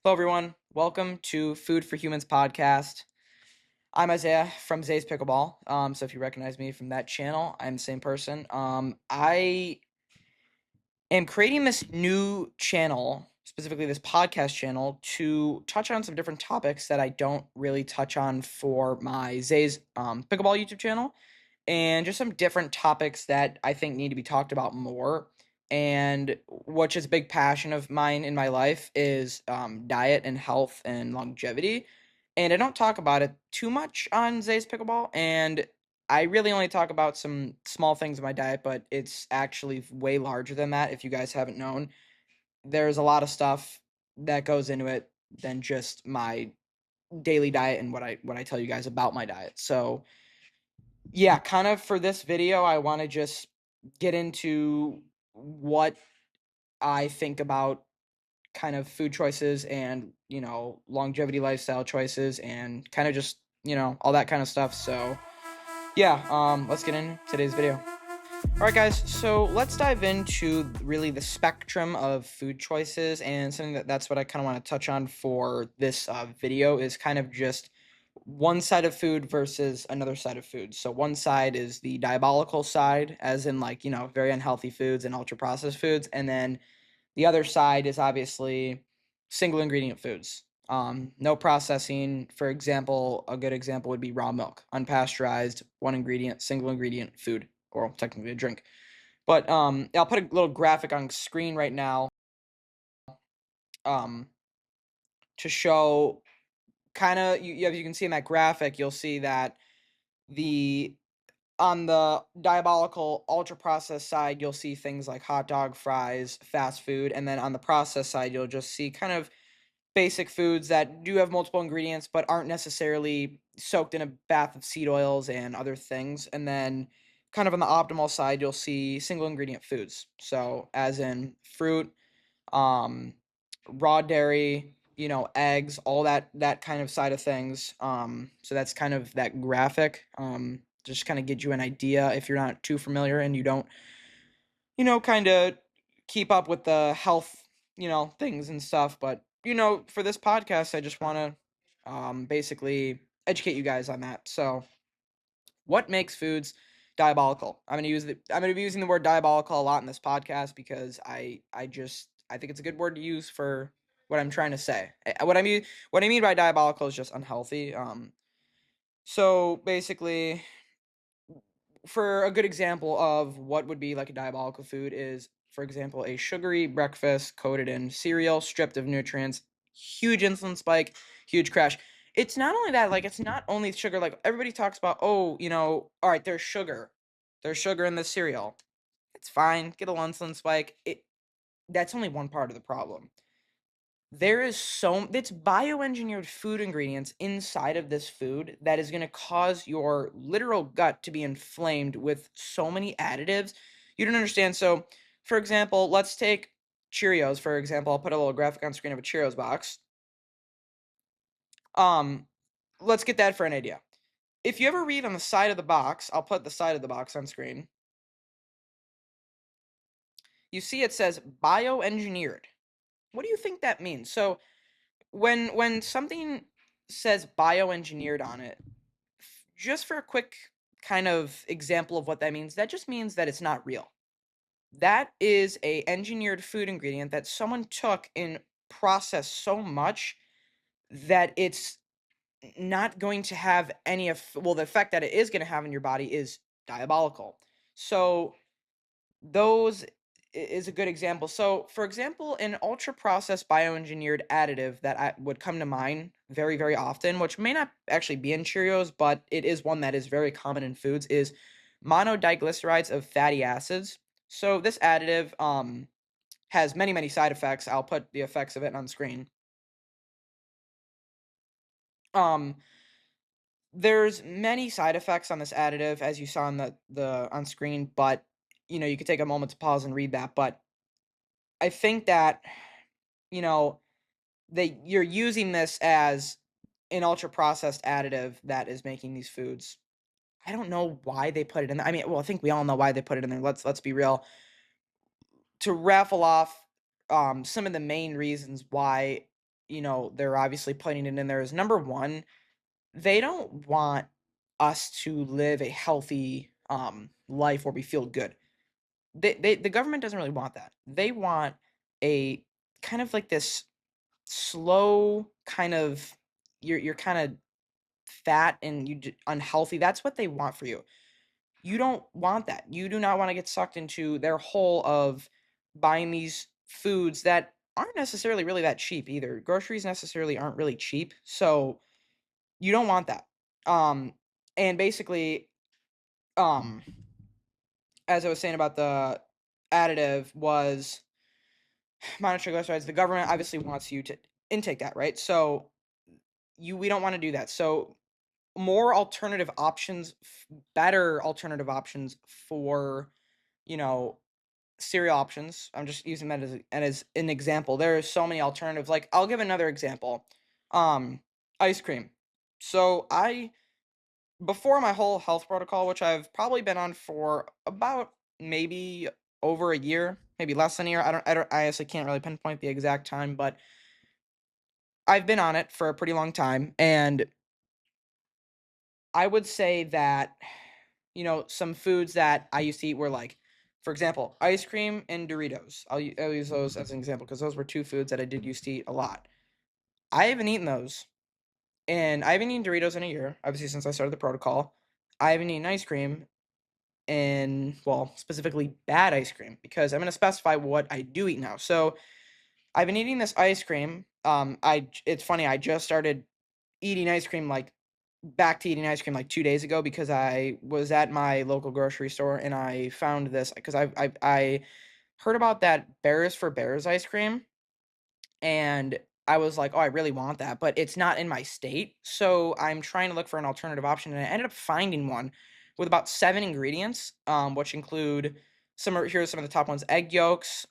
Hello, everyone. Welcome to Food for Humans podcast. I'm Isaiah from Zay's Pickleball. So if you recognize me from that channel, I'm the same person. I am creating this new channel, specifically this podcast channel, to touch on some different topics that I don't really touch on for my Zay's Pickleball YouTube channel, and just some different topics that I think need to be talked about more. And which is a big passion of mine in my life is diet and health and longevity. And I don't talk about it too much on Zay's Pickleball. And I really only talk about some small things in my diet, but it's actually way larger than that. If you guys haven't known, there's a lot of stuff that goes into it than just my daily diet and what I tell you guys about my diet. So yeah, kind of for this video, I want to just get into what I think about kind of food choices and, longevity lifestyle choices and kind of just, all that kind of stuff. So, yeah, let's get into today's video. All right, guys, so let's dive into really the spectrum of food choices, and something that's what I kind of want to touch on for this video is kind of just one side of food versus another side of food. So one side is the diabolical side, as in very unhealthy foods and ultra processed foods, and then the other side is obviously single ingredient foods. No processing. For example, a good example would be raw milk, unpasteurized, one ingredient, single ingredient food, or technically a drink. But I'll put a little graphic on screen right now um, to show kind of you can see in that graphic, you'll see that the on the diabolical ultra processed side, you'll see things like hot dog, fries, fast food, and then on the processed side, you'll just see kind of basic foods that do have multiple ingredients but aren't necessarily soaked in a bath of seed oils and other things. And then kind of on the optimal side, you'll see single ingredient foods. So as in fruit, um, raw dairy, eggs, all that kind of side of things. So that's kind of that graphic. Just kind of get you an idea if you're not too familiar and you don't, kind of keep up with the health, things and stuff. But for this podcast, I just want to basically educate you guys on that. So, what makes foods diabolical? I'm gonna be using the word diabolical a lot in this podcast because I think it's a good word to use for what I'm trying to say. What I mean by diabolical is just unhealthy. So basically, for a good example of what would be like a diabolical food is, for example, a sugary breakfast coated in cereal, stripped of nutrients, huge insulin spike, huge crash. It's not only that, like, it's not only sugar. Like, everybody talks about, oh, all right, there's sugar in the cereal. It's fine, get a little insulin spike. That's only one part of the problem. There is it's bioengineered food ingredients inside of this food that is going to cause your literal gut to be inflamed with so many additives. You don't understand. So, for example, let's take Cheerios, for example. I'll put a little graphic on screen of a Cheerios box. Um, let's get that for an idea. If you ever read on the side of the box, I'll put the side of the box on screen. You see it says bioengineered. What do you think that means? So, when something says bioengineered on it, just for a quick kind of example of what that just means that it's not real. That is a engineered food ingredient that someone took and processed so much that it's not going to have any of the effect that it is going to have in your body is diabolical. So those is a good example. So, for example, an ultra processed bioengineered additive that would come to mind very, very often, which may not actually be in Cheerios, but it is one that is very common in foods, is monodiglycerides of fatty acids. So, this additive has many, many side effects. I'll put the effects of it on screen. Um, there's many side effects on this additive, as you saw on the on screen, but you could take a moment to pause and read that. But I think that you know, you're using this as an ultra processed additive that is making these foods. I don't know why they put it in there. I mean, well, I think we all know why they put it in there. Let's be real. To raffle off some of the main reasons why they're obviously putting it in there is number one, they don't want us to live a healthy life where we feel good. The government doesn't really want that. They want a kind of like this slow kind of you're kind of fat and unhealthy. That's what they want for you. You don't want that. You do not want to get sucked into their hole of buying these foods that aren't necessarily really that cheap either. Groceries necessarily aren't really cheap. So you don't want that. Um and basically um as I was saying about the additive was monotriglycerides, the government obviously wants you to intake that, right? So we don't want to do that. So more alternative options, better alternative options for, you know, cereal options. I'm just using that as an example. There are so many alternatives. Like I'll give another example. Um, Ice cream. So I before my whole health protocol, which I've probably been on for about maybe over a year, maybe less than a year. I honestly can't really pinpoint the exact time, but I've been on it for a pretty long time, and I would say that, some foods that I used to eat were like, for example, ice cream and Doritos. I'll use those as an example because those were two foods that I did used to eat a lot. I haven't eaten those, and I haven't eaten Doritos in a year, obviously, since I started the protocol. I haven't eaten ice cream in, well, specifically bad ice cream because I'm going to specify what I do eat now. So I've been eating this ice cream. It's funny, I just started eating ice cream like back to eating ice cream like 2 days ago because I was at my local grocery store and I found this because I heard about that Bears for Bears ice cream, and I was like, "Oh, I really want that," but it's not in my state, so I'm trying to look for an alternative option, and I ended up finding one with about 7 ingredients, which include here are some of the top ones: egg yolks,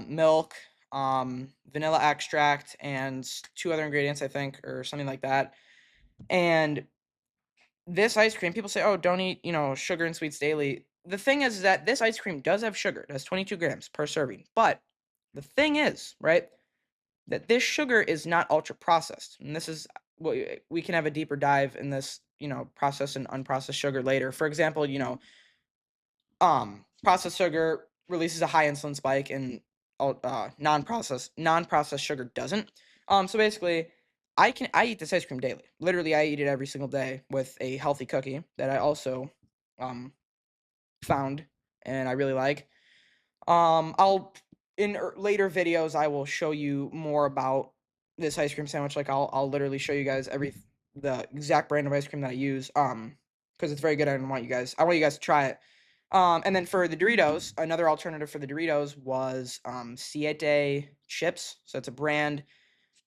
milk, vanilla extract, and 2 other ingredients, I think, or something like that. And this ice cream, people say, "Oh, don't eat, sugar and sweets daily." The thing is that this ice cream does have sugar. It has 22 grams per serving. But the thing is, right, that this sugar is not ultra processed. And this is what we can have a deeper dive in this, processed and unprocessed sugar later. For example, processed sugar releases a high insulin spike and non-processed sugar doesn't. So basically, I eat this ice cream daily. Literally, I eat it every single day with a healthy cookie that I also um found and I really like. I'll in later videos I will show you more about this ice cream sandwich. Like I'll literally show you guys the exact brand of ice cream that I use. Because it's very good. I want you guys to try it. And then for the Doritos, another alternative for the Doritos was Siete chips. So it's a brand.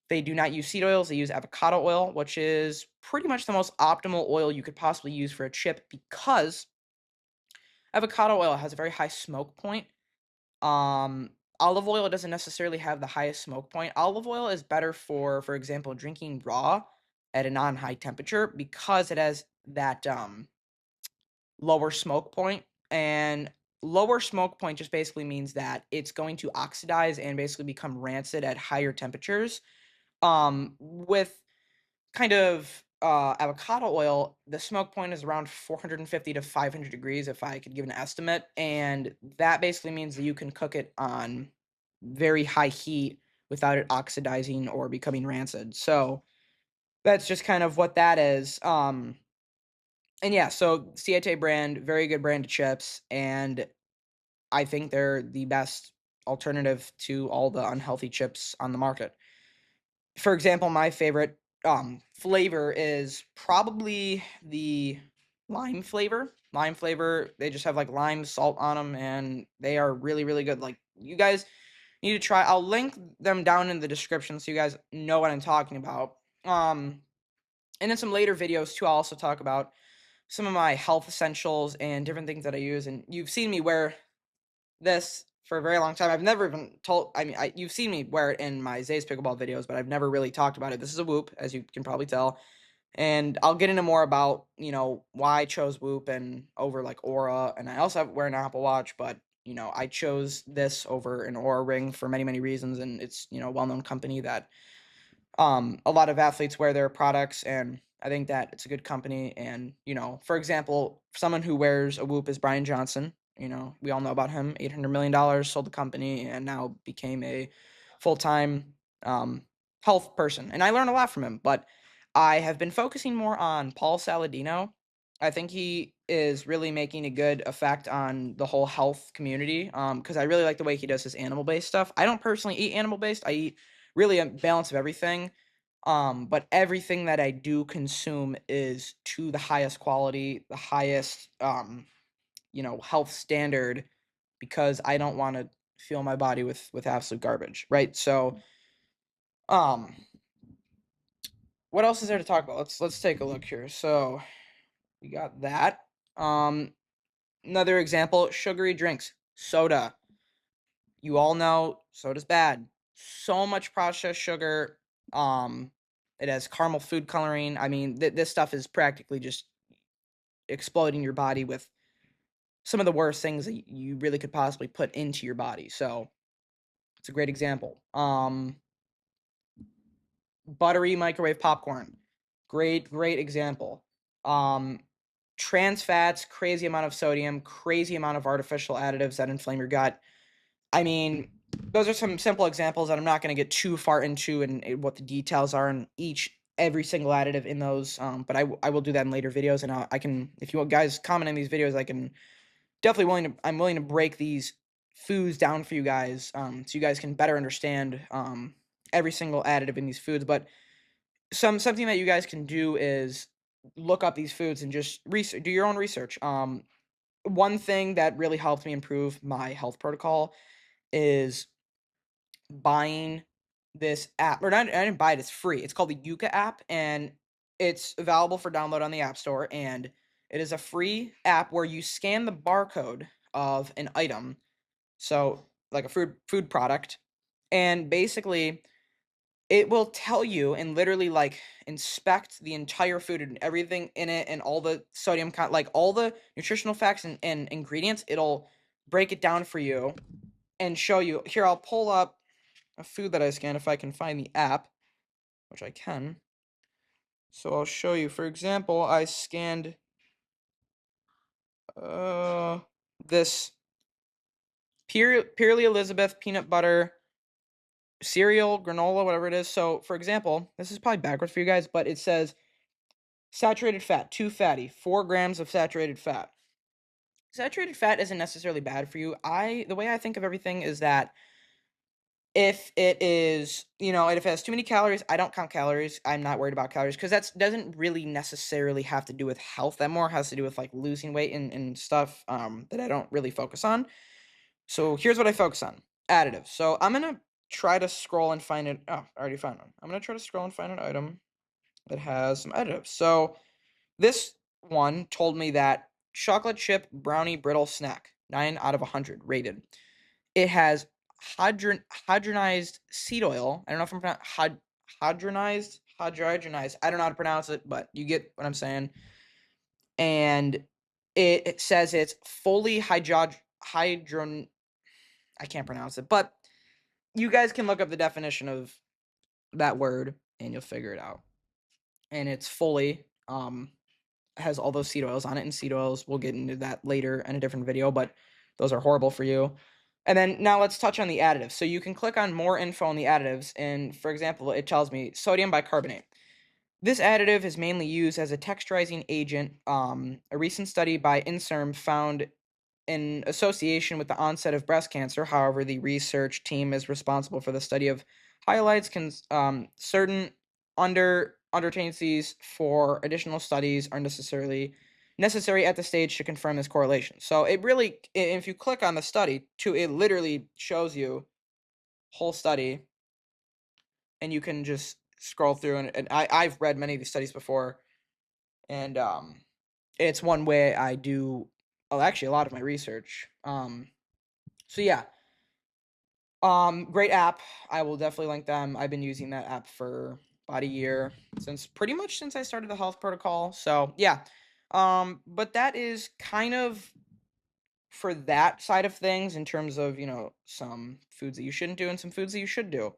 They do not use seed oils. They use avocado oil, which is pretty much the most optimal oil you could possibly use for a chip because avocado oil has a very high smoke point. Um, Olive oil doesn't necessarily have the highest smoke point. Olive oil is better for example, drinking raw at a non-high temperature because it has that lower smoke point. And lower smoke point just basically means that it's going to oxidize and basically become rancid at higher temperatures. With kind of avocado oil, the smoke point is around 450 to 500 degrees, if I could give an estimate. And that basically means that you can cook it on very high heat without it oxidizing or becoming rancid. So that's just kind of what that is. And yeah, so Siete brand, very good brand of chips. And I think they're the best alternative to all the unhealthy chips on the market. For example, my favorite flavor is probably the lime flavor. Lime flavor, they just have like lime salt on them and they are really really good. Like you guys need to try. I'll link them down in the description so you guys know what I'm talking about. And in some later videos too, I'll also talk about some of my health essentials and different things that I use, and you've seen me wear this for a very long time. I've never even told. I mean, you've seen me wear it in my Zay's pickleball videos, but I've never really talked about it. This is a Whoop, as you can probably tell, and I'll get into more about why I chose Whoop and over like Aura, and I also wear an Apple Watch, but I chose this over an Aura ring for many many reasons, and it's a well known company that A lot of athletes wear their products, and I think that it's a good company. And for example, someone who wears a Whoop is Brian Johnson. We all know about him. $800 million, sold the company, and now became a full-time health person. And I learned a lot from him. But I have been focusing more on Paul Saladino. I think he is really making a good effect on the whole health community. Because I really like the way he does his animal-based stuff. I don't personally eat animal-based. I eat really a balance of everything. But everything that I do consume is to the highest quality, the highest health standard, because I don't want to fill my body with absolute garbage, right? So, um, what else is there to talk about? Let's take a look here. So we got that. Um, Another example: sugary drinks, soda. You all know soda's bad. So much processed sugar. Um, it has caramel food coloring. I mean, this stuff is practically just exploding your body with some of the worst things that you really could possibly put into your body. So it's a great example. Buttery microwave popcorn, great example. Um, Trans fats, crazy amount of sodium, crazy amount of artificial additives that inflame your gut. I mean, those are some simple examples that I'm not going to get too far into and what the details are in every single additive in those. But I will do that in later videos, and I can, if you guys comment on these videos, I can definitely I'm willing to break these foods down for you guys, so you guys can better understand every single additive in these foods. But something that you guys can do is look up these foods and just do your own research. One thing that really helped me improve my health protocol is buying this app, or not. I didn't buy it; it's free. It's called the Yuka app, and it's available for download on the App Store. And it is a free app where you scan the barcode of an item, so like a food product, and basically it will tell you and literally like inspect the entire food and everything in it and all the sodium like all the nutritional facts and ingredients. It'll break it down for you and show you. Here, I'll pull up a food that I scanned if I can find the app, which I can. So I'll show you. For example, I scanned this purely Elizabeth peanut butter cereal, granola, whatever it is. So, for example, this is probably backwards for you guys, but it says saturated fat, too fatty, 4 grams of saturated fat. Saturated fat isn't necessarily bad for you. The way I think of everything is that if it is, if it has too many calories, I don't count calories. I'm not worried about calories because that doesn't really necessarily have to do with health. That more has to do with like losing weight and stuff that I don't really focus on. So here's what I focus on: additives. So I'm gonna try to scroll and find it. Oh, I already found one. I'm gonna try to scroll and find an item that has some additives. So this one told me that chocolate chip brownie brittle snack, 9 out of 100 rated. It has hydrogenized seed oil. I don't know if I'm pronouncing hydrogenized. I don't know how to pronounce it, but you get what I'm saying. And it says it's fully hydron. I can't pronounce it, but you guys can look up the definition of that word and you'll figure it out. And it's fully has all those seed oils on it, and seed oils, we'll get into that later in a different video, but those are horrible for you. And then now let's touch on the additives. So you can click on more info on the additives, and for example, it tells me sodium bicarbonate. This additive is mainly used as a texturizing agent. A recent study by Inserm found in association with the onset of breast cancer. However, the research team is responsible for the study of highlights certain undertakencies for additional studies are necessary at the stage to confirm this correlation. So it really, if you click on the study, it literally shows you whole study, and you can just scroll through. And I've read many of these studies before, and it's one way I do. Oh, actually, a lot of my research. So yeah, great app. I will definitely link them. I've been using that app for about a year, pretty much since I started the health protocol. So yeah, but that is kind of for that side of things in terms of some foods that you shouldn't do and some foods that you should do.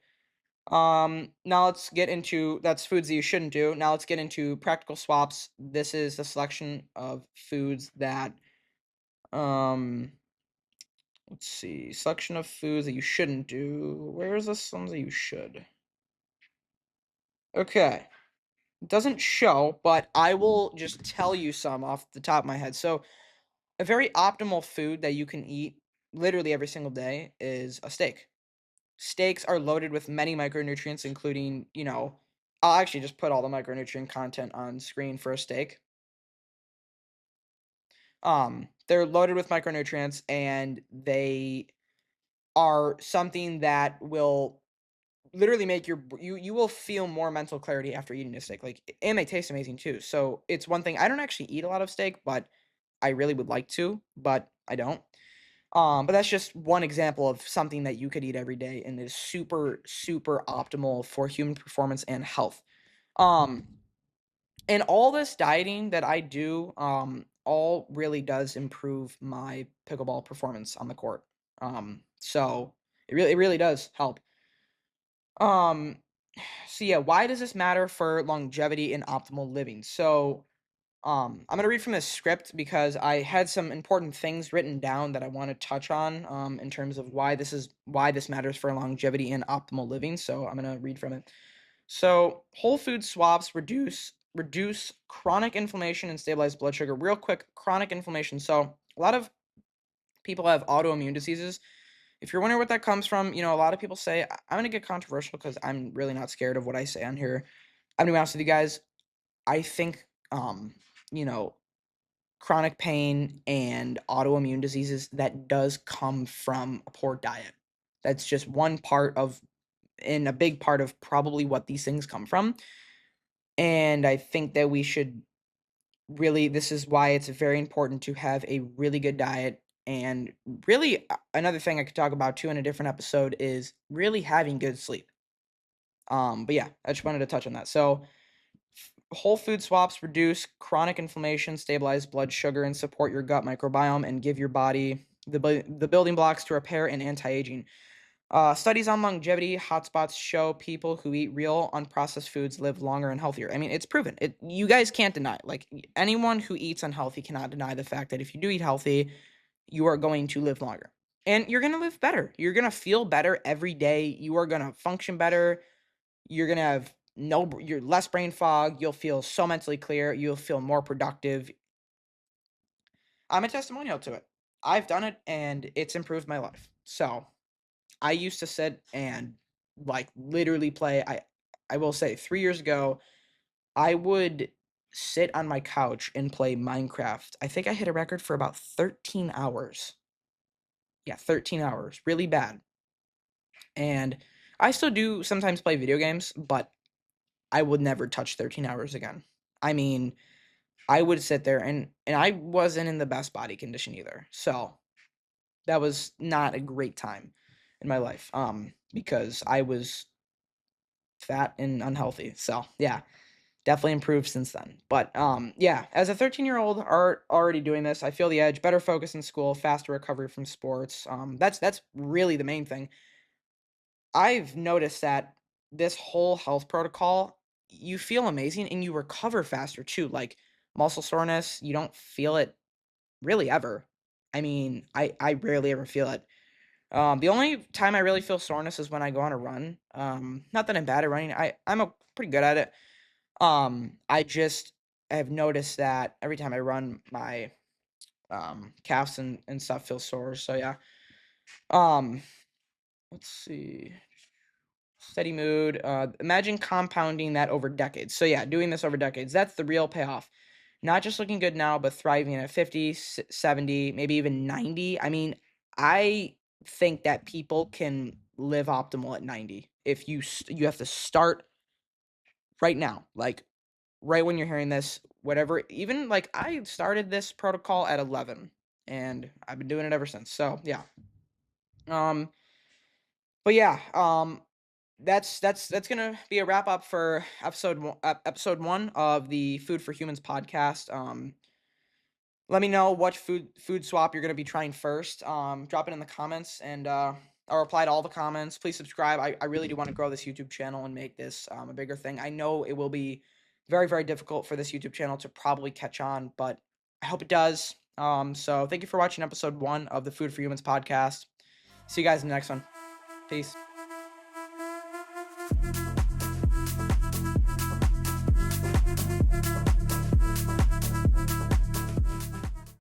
Now let's get into that's foods that you shouldn't do. Now let's get into practical swaps. This is the selection of foods that um let's see, selection of foods that you shouldn't do. Where's the ones that you should? Okay. It doesn't show, but I will just tell you some off the top of my head. So, a very optimal food that you can eat literally every single day is a steak. Steaks are loaded with many micronutrients, including, I'll actually just put all the micronutrient content on screen for a steak. They're loaded with micronutrients and they are something that will literally make you will feel more mental clarity after eating a steak. Like, and they taste amazing too. So it's one thing. I don't actually eat a lot of steak, but I really would like to, but I don't. But that's just one example of something that you could eat every day and is super, super optimal for human performance and health. Um, and all this dieting that I do, all really does improve my pickleball performance on the court. So it really does help. Um, so yeah, why does this matter for longevity and optimal living? So I'm gonna read from this script because I had some important things written down that I want to touch on in terms of why this matters for longevity and optimal living. So I'm gonna read from it. So whole food swaps reduce chronic inflammation and stabilize blood sugar. Real quick, chronic inflammation. So a lot of people have autoimmune diseases. If you're wondering what that comes from, a lot of people say I'm gonna get controversial because I'm really not scared of what I say on here. I'm gonna be honest with you guys. I think you know chronic pain and autoimmune diseases that does come from a poor diet. That's just one part of and a big part of probably what these things come from. And I think that we should really this is why it's very important to have a really good diet and really another thing I could talk about too in a different episode is really having good sleep. But yeah, I just wanted to touch on that. So whole food swaps reduce chronic inflammation, stabilize blood sugar, and support your gut microbiome and give your body the building blocks to repair and anti-aging. Studies on longevity hotspots show people who eat real, unprocessed foods live longer and healthier. I mean, it's proven. You guys can't deny it. Like anyone who eats unhealthy cannot deny the fact that if you do eat healthy, you are going to live longer and you're going to live better. You're going to feel better every day. You are going to function better. You're gonna have you're less brain fog. You'll feel so mentally clear. You'll feel more productive. I'm a testimonial to it. I've done it and it's improved my life. So I used to sit and like literally play. I will say 3 years ago, I would sit on my couch and play Minecraft. I think I hit a record for about 13 hours. Yeah, 13 hours. Really bad. And I still do sometimes play video games, but I would never touch 13 hours again. I mean, I would sit there and I wasn't in the best body condition either. So, that was not a great time in my life because I was fat and unhealthy. So, yeah, definitely improved since then. But yeah, as a 13-year-old already doing this, I feel the edge, better focus in school, faster recovery from sports. That's really the main thing. I've noticed that this whole health protocol, you feel amazing and you recover faster too. Like muscle soreness, you don't feel it really ever. I mean, I rarely ever feel it. The only time I really feel soreness is when I go on a run. Not that I'm bad at running. I'm pretty good at it. I just have noticed that every time I run, my calves and stuff feel sore. So yeah. Um, let's see. Steady mood. Imagine compounding that over decades. So yeah, doing this over decades. That's the real payoff. Not just looking good now, but thriving at 50, 70, maybe even 90. I mean, I think that people can live optimal at 90. If you have to start right now. Like right when you're hearing this, whatever, even like I started this protocol at 11 and I've been doing it ever since. So, yeah. Um but yeah, that's gonna be a wrap up for episode 1 of the Food for Humans podcast. Let me know what food swap you're gonna be trying first. Drop it in the comments and I'll reply to all the comments. Please subscribe. I really do want to grow this YouTube channel and make this a bigger thing. I know it will be very, very difficult for this YouTube channel to probably catch on, but I hope it does. So thank you for watching episode 1 of the Food for Humans podcast. See you guys in the next one. Peace.